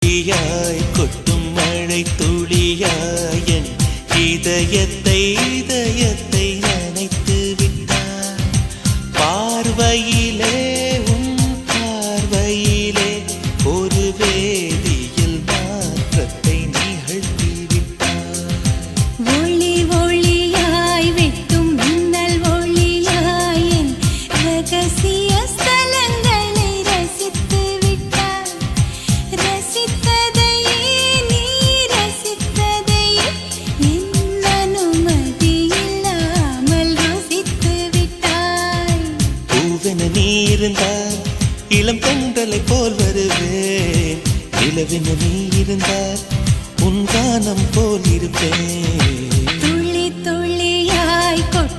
துளியாய் கொட்டும் மழை துளியாய் என் இதயத்தை நனைத்து விட்டாய். பார்வையிலே உன் பார்வையிலே ஒரு வேதியில் மாற்றத்தை நிகழ்த்தி விட்டாய். ஒளி ஒளியாய் வெட்டும் மின்னல் ஒளியாய் என் ரகசிய ஸ்தலங்களை ரசித்து விட்டாய். ரசித்ததையே நீ ரசித்ததையே என் அனுமதி இல்லாமல் ருசித்து விட்டாய். பூவென நீ இருந்தால் இளம் பெண்களை போல் வருவேன். நிலவென நீ இருந்தால் உன் கானம் போல் இருப்பேன். துளி துளியாய் கொட்டும்